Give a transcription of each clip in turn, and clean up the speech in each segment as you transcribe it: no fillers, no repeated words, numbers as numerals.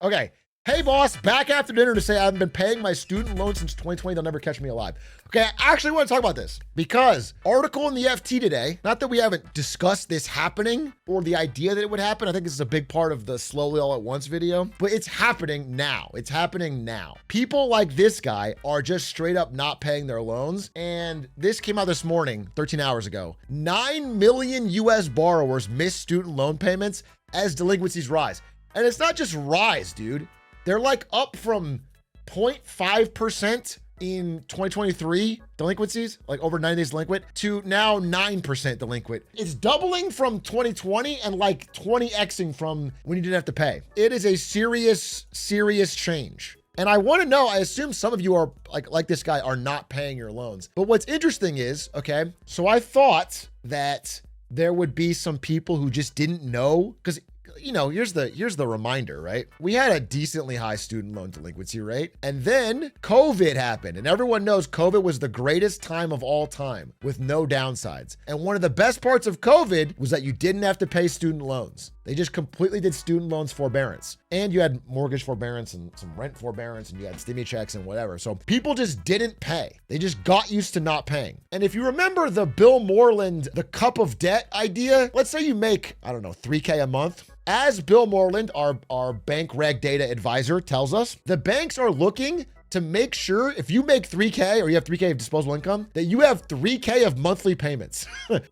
Okay. Hey boss, back after dinner to say I haven't been paying my student loan since 2020. They'll never catch me alive. Okay, I actually want to talk about this because article in the FT today, not that we haven't discussed this happening or the idea that it would happen. I think this is a big part of the slowly all at once video, but it's happening now. It's happening now. People like this guy are just straight up not paying their loans. And this came out this morning, 13 hours ago. 9 million US borrowers miss student loan payments as delinquencies rise. And it's not just rise, dude. They're like up from 0.5% in 2023 delinquencies, like over 90 days delinquent, to now 9% delinquent. It's doubling from 2020 and like 20xing from when you didn't have to pay. It is a serious, serious change. And I want to know, I assume some of you are like this guy are not paying your loans. But what's interesting is, okay, so I thought that there would be some people who just didn't know, because you know, here's the reminder, right? We had a decently high student loan delinquency rate, and then COVID happened, and everyone knows COVID was the greatest time of all time with no downsides. And one of the best parts of COVID was that you didn't have to pay student loans. They just completely did student loans forbearance, and you had mortgage forbearance and some rent forbearance, and you had stimmy checks and whatever. So people just didn't pay. They just got used to not paying. And if you remember the Bill Moreland, the cup of debt idea, let's say you make, I don't know, 3K a month. As Bill Moreland, our bank reg data advisor, tells us, the banks are looking to make sure if you make 3K or you have 3K of disposable income, that you have 3K of monthly payments.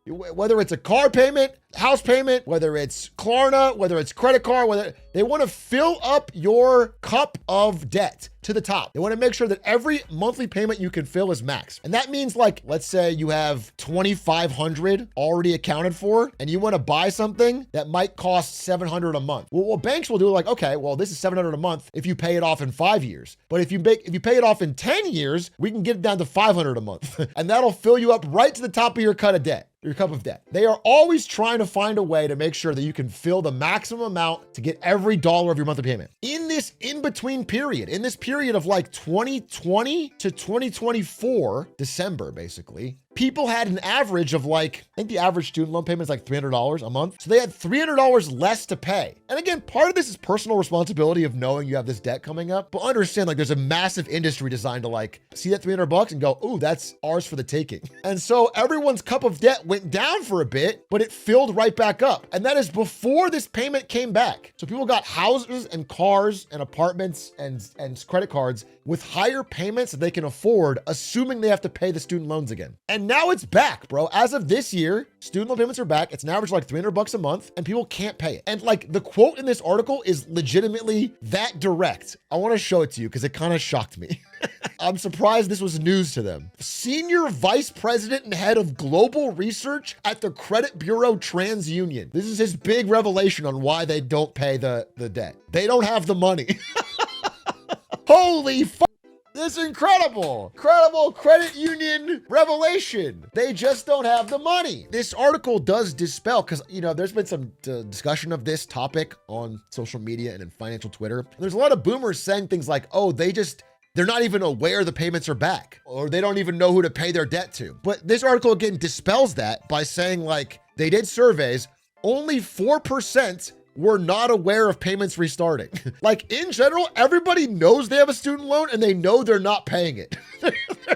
Whether it's a car payment, house payment, whether it's Klarna, whether it's credit card, whether they want to fill up your cup of debt to the top. They want to make sure that every monthly payment you can fill is max. And that means, like, let's say you have 2,500 already accounted for and you want to buy something that might cost 700 a month. Well, what banks will do, like, okay, well, this is 700 a month if you pay it off in 5 years. But if you pay it off in 10 years, we can get it down to 500 a month. And that'll fill you up right to the top of your cup of debt. They are always trying to find a way to make sure that you can fill the maximum amount to get every dollar of your monthly payment. In this in-between period, in this period of like 2020 to 2024, December, basically, people had an average of like, I think the average student loan payment is like $300 a month. So they had $300 less to pay. And again, part of this is personal responsibility of knowing you have this debt coming up, but understand like there's a massive industry designed to like see that $300 and go, oh, that's ours for the taking. And so everyone's cup of debt went down for a bit, but it filled right back up. And that is before this payment came back. So people got houses and cars and apartments and credit cards with higher payments that they can afford, assuming they have to pay the student loans again. And now it's back, bro. As of this year, student loan payments are back. It's an average like $300 a month and people can't pay it. And like the quote in this article is legitimately that direct. I want to show it to you because it kind of shocked me. I'm surprised this was news to them. Senior Vice President and Head of Global Research at the Credit Bureau TransUnion. This is his big revelation on why they don't pay the debt. They don't have the money. Holy fuck. This is incredible credit union revelation. They just don't have the money. This article does dispel, because, you know, there's been some discussion of this topic on social media and in financial Twitter. And there's a lot of boomers saying things like, oh, they're not even aware the payments are back, or they don't even know who to pay their debt to. But this article again dispels that by saying like they did surveys, only 4% were not aware of payments restarting. Like in general, everybody knows they have a student loan and they know they're not paying it.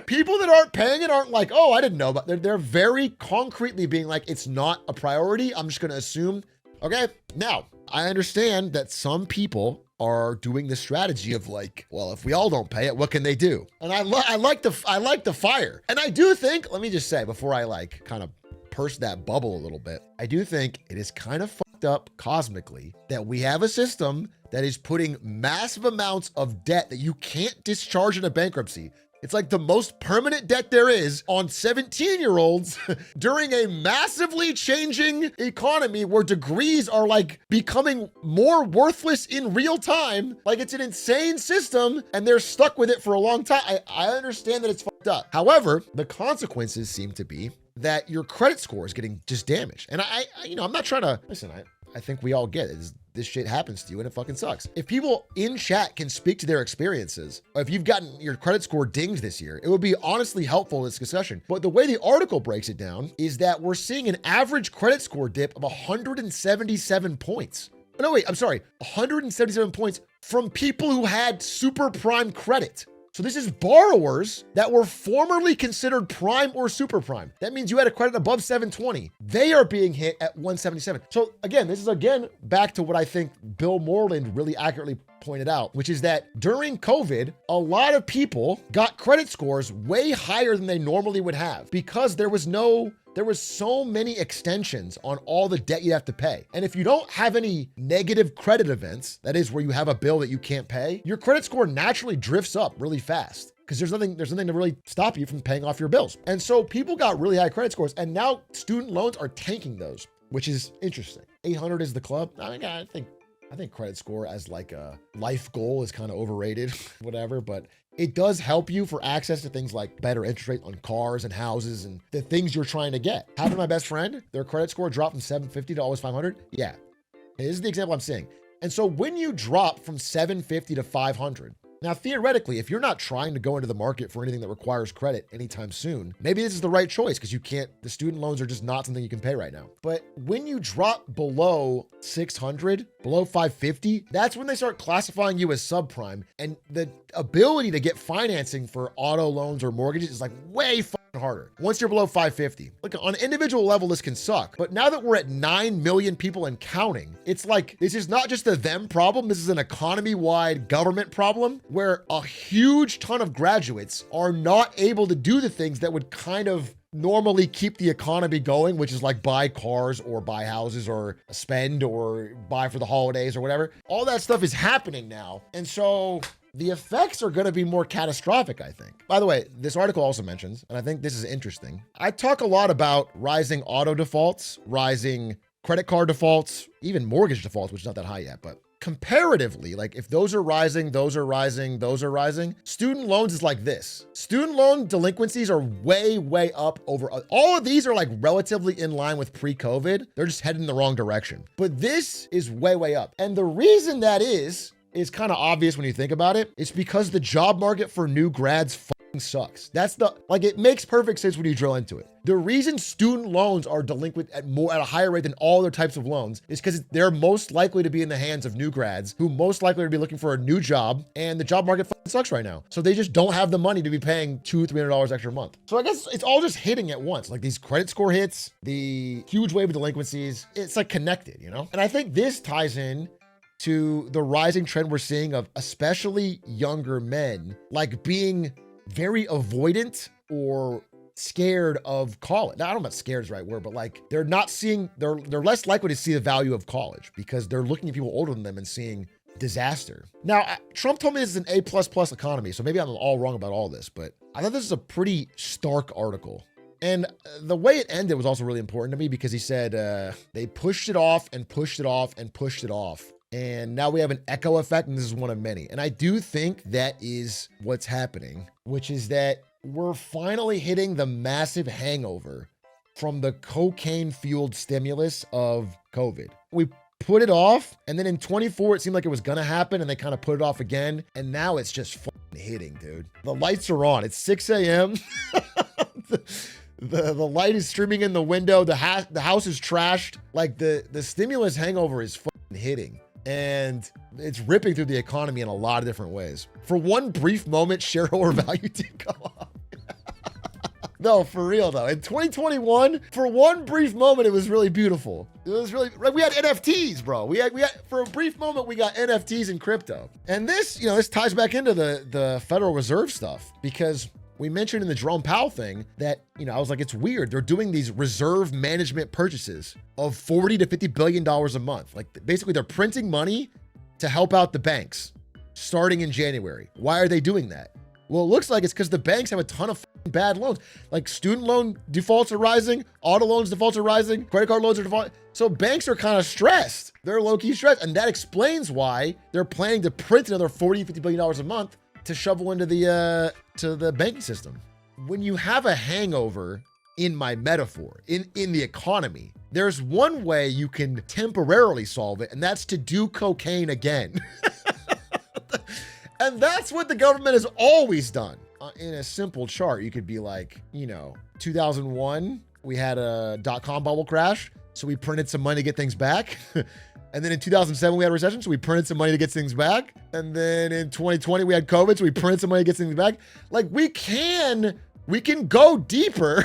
People that aren't paying it aren't like, oh, I didn't know, but they're very concretely being like, it's not a priority. I'm just gonna assume. Okay, now I understand that some people are doing the strategy of like, well, if we all don't pay it, what can they do? And I like the fire. And I do think, let me just say before I like kind of burst that bubble a little bit, I do think it is kind of fucked up cosmically that we have a system that is putting massive amounts of debt that you can't discharge in a bankruptcy. It's like the most permanent debt there is on 17-year-olds during a massively changing economy where degrees are like becoming more worthless in real time. Like it's an insane system and they're stuck with it for a long time. I understand that it's fucked up. However, the consequences seem to be that your credit score is getting just damaged. And I'm not trying to, listen, I think we all get it. This shit happens to you and it fucking sucks. If people in chat can speak to their experiences, or if you've gotten your credit score dinged this year, it would be honestly helpful in this discussion. But the way the article breaks it down is that we're seeing an average credit score dip of 177 points. No, wait, I'm sorry, 177 points from people who had super prime credit. So this is borrowers that were formerly considered prime or super prime. That means you had a credit above 720. They are being hit at 177. So again, this is back to what I think Bill Moreland really accurately pointed out, which is that during COVID, a lot of people got credit scores way higher than they normally would have because there was so many extensions on all the debt you have to pay. And if you don't have any negative credit events, that is where you have a bill that you can't pay, your credit score naturally drifts up really fast because there's nothing to really stop you from paying off your bills. And so people got really high credit scores, and now student loans are tanking those, which is interesting. 800 is the club. I think credit score as like a life goal is kind of overrated, whatever, but it does help you for access to things like better interest rate on cars and houses and the things you're trying to get. Having my best friend, their credit score dropped from 750 to almost 500. Yeah, this is the example I'm seeing. And so when you drop from 750 to 500, now, theoretically, if you're not trying to go into the market for anything that requires credit anytime soon, maybe this is the right choice because the student loans are just not something you can pay right now. But when you drop below 600, below 550, that's when they start classifying you as subprime. And the ability to get financing for auto loans or mortgages is like way harder once you're below 550. Look, on an individual level, this can suck. But now that we're at 9 million people and counting, it's like, this is not just a them problem. This is an economy-wide government problem where a huge ton of graduates are not able to do the things that would kind of normally keep the economy going, which is like buy cars or buy houses or spend or buy for the holidays or whatever. All that stuff is happening now. And so the effects are going to be more catastrophic, I think. By the way, this article also mentions, and I think this is interesting, I talk a lot about rising auto defaults, rising credit card defaults, even mortgage defaults, which is not that high yet, but comparatively, like if those are rising, those are rising, those are rising, student loans is like this. Student loan delinquencies are way, way up over, all of these are like relatively in line with pre-COVID. They're just heading in the wrong direction. But this is way, way up. And the reason that is kind of obvious when you think about it. It's because the job market for new grads fucking sucks. It makes perfect sense when you drill into it. The reason student loans are delinquent at a higher rate than all other types of loans is because they're most likely to be in the hands of new grads who most likely to be looking for a new job, and the job market fucking sucks right now. So they just don't have the money to be paying $200-300 extra a month. So I guess it's all just hitting at once. Like these credit score hits, the huge wave of delinquencies, it's like connected, you know? And I think this ties in to the rising trend we're seeing of especially younger men, like being very avoidant or scared of college. Now, I don't know if scared is the right word, but like they're less likely to see the value of college because they're looking at people older than them and seeing disaster. Now, Trump told me this is an A++ economy, so maybe I'm all wrong about all this, but I thought this is a pretty stark article. And the way it ended was also really important to me because he said they pushed it off and pushed it off and pushed it off. And now we have an echo effect, and this is one of many. And I do think that is what's happening, which is that we're finally hitting the massive hangover from the cocaine-fueled stimulus of COVID. We put it off, and then in 24, it seemed like it was gonna happen, and they kind of put it off again, and now it's just fucking hitting, dude. The lights are on. It's 6 a.m. The light is streaming in the window. The house is trashed. Like the stimulus hangover is fucking hitting. And it's ripping through the economy in a lot of different ways. For one brief moment, shareholder value did go up. No, for real though. In 2021, for one brief moment, it was really beautiful. It was really, we had NFTs, bro. We had, for a brief moment, we got NFTs and crypto. And this, this ties back into the Federal Reserve stuff because we mentioned in the Jerome Powell thing that, I was like, it's weird. They're doing these reserve management purchases of $40 to $50 billion a month. Like basically they're printing money to help out the banks starting in January. Why are they doing that? Well, it looks like it's because the banks have a ton of bad loans. Like student loan defaults are rising, auto loans defaults are rising, credit card loans are defaulting. So banks are kind of stressed. They're low-key stressed. And that explains why they're planning to print another $40, $50 billion a month to shovel into the banking system. When you have a hangover, in my metaphor, in the economy, there's one way you can temporarily solve it, and that's to do cocaine again. And that's what the government has always done. In a simple chart, you could be like, 2001, we had a dot-com bubble crash, so we printed some money to get things back. And then in 2007, we had a recession, so we printed some money to get things back. And then in 2020, we had COVID, so we printed some money to get things back. Like, we can go deeper.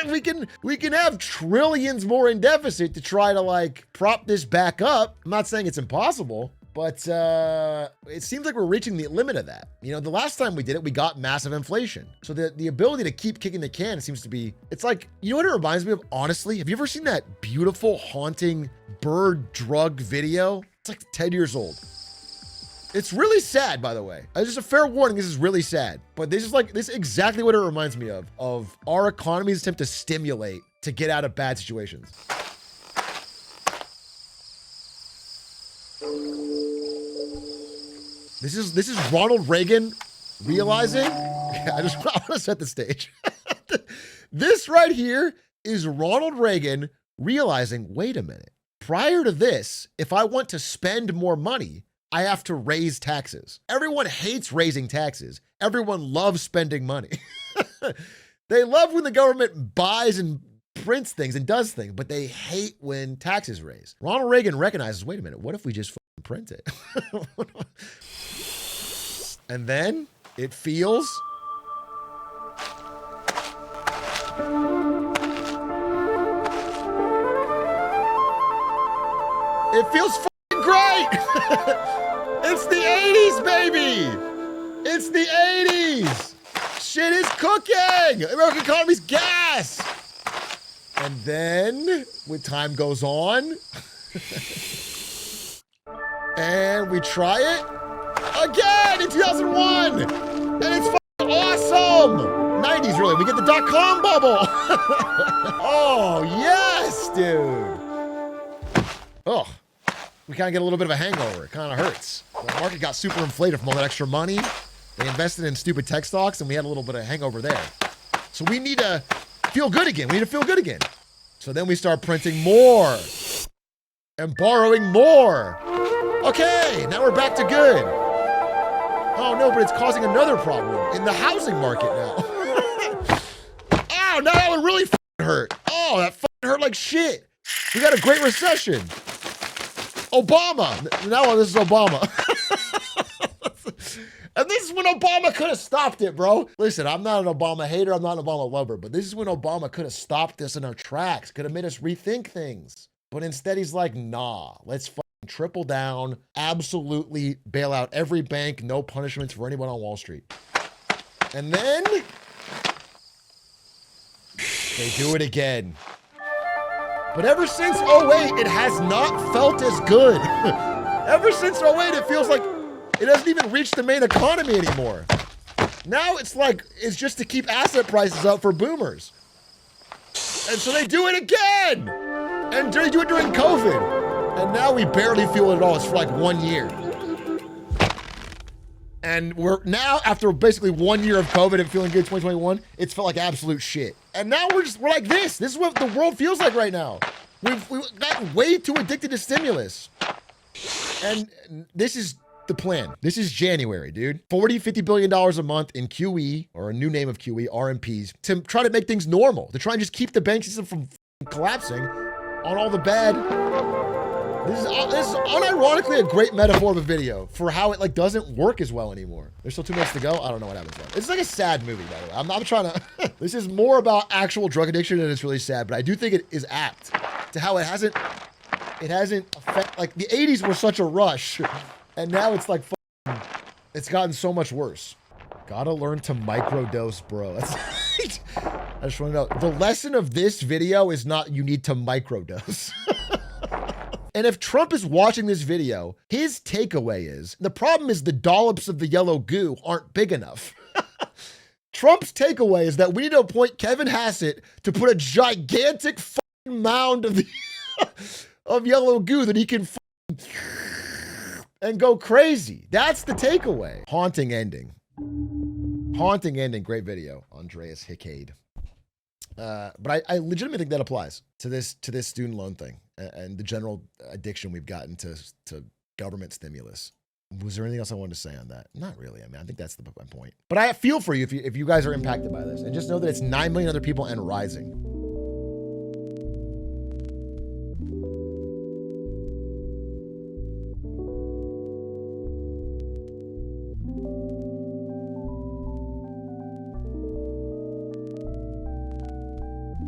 we can have trillions more in deficit to try to like prop this back up. I'm not saying it's impossible, but it seems like we're reaching the limit of that. You know, the last time we did it, we got massive inflation. So the ability to keep kicking the can seems to be, it's like, you know what it reminds me of, honestly? Have you ever seen that beautiful, haunting bird drug video? It's like 10 years old. It's really sad, by the way. Just a fair warning, this is really sad. But this is exactly what it reminds me of our economy's attempt to stimulate to get out of bad situations. This is Ronald Reagan realizing, I want to set the stage. This right here is Ronald Reagan realizing, wait a minute, prior to this, if I want to spend more money, I have to raise taxes. Everyone hates raising taxes. Everyone loves spending money. They love when the government buys and prints things and does things, but they hate when taxes raise. Ronald Reagan recognizes, wait a minute, what if we just print it? And then it feels great. It's the 80s, baby. It's the 80s. Shit is cooking. The American economy's gas. And then, when time goes on, and we try it again in 2001, and it's fucking awesome. 90s, really. We get the dot-com bubble. Oh, yes, dude. Oh, we kind of get a little bit of a hangover. It kind of hurts. The market got super inflated from all that extra money. They invested in stupid tech stocks, and we had a little bit of hangover there. So we need to feel good again. We need to feel good again. So then we start printing more and borrowing more. Okay, now we're back to good. Oh no, but it's causing another problem in the housing market now. Ow, now that one really f***ing hurt. Oh, that f***ing hurt like shit. We got a great recession. Obama. Now this is Obama. And this is when Obama could have stopped it, bro. Listen, I'm not an Obama hater. I'm not an Obama lover. But this is when Obama could have stopped us in our tracks. Could have made us rethink things. But instead, he's like, nah, let's fucking triple down. Absolutely bail out every bank. No punishments for anyone on Wall Street. And then they do it again. But ever since '08, it has not felt as good. Ever since '08, it feels like it hasn't even reached the main economy anymore. Now it's like, it's just to keep asset prices up for boomers. And so they do it again. And they do it during COVID. And now we barely feel it at all. It's for like 1 year. And we're now, after basically 1 year of COVID and feeling good 2021, it's felt like absolute shit. And now we're like this. This is what the world feels like right now. We've gotten way too addicted to stimulus. And this is the plan. This is January, dude. $40-50 billion a month in QE, or a new name of QE, RMPs, to try to make things normal, to try and just keep the bank system from collapsing on all the bad. This is unironically a great metaphor of a video for how it like doesn't work as well anymore. There's still 2 minutes to go. I don't know what happens though. It's like a sad movie, by the way. I'm not trying to, this is more about actual drug addiction and it's really sad, but I do think it is apt to how it hasn't affected, like the 80s were such a rush. And now it's like, it's gotten so much worse. Gotta learn to microdose, bro. That's I just want to know. The lesson of this video is not you need to microdose. And if Trump is watching this video, his takeaway is, the problem is the dollops of the yellow goo aren't big enough. Trump's takeaway is that we need to appoint Kevin Hassett to put a gigantic mound of the of yellow goo that he can and go crazy. That's the takeaway. Haunting ending. Haunting ending. Great video. Andreas Hickade. But I legitimately think that applies to this student loan thing and the general addiction we've gotten to government stimulus. Was there anything else I wanted to say on that? Not really. I mean, I think that's my point. But I feel for you if you guys are impacted by this, and just know that it's 9 million other people and rising.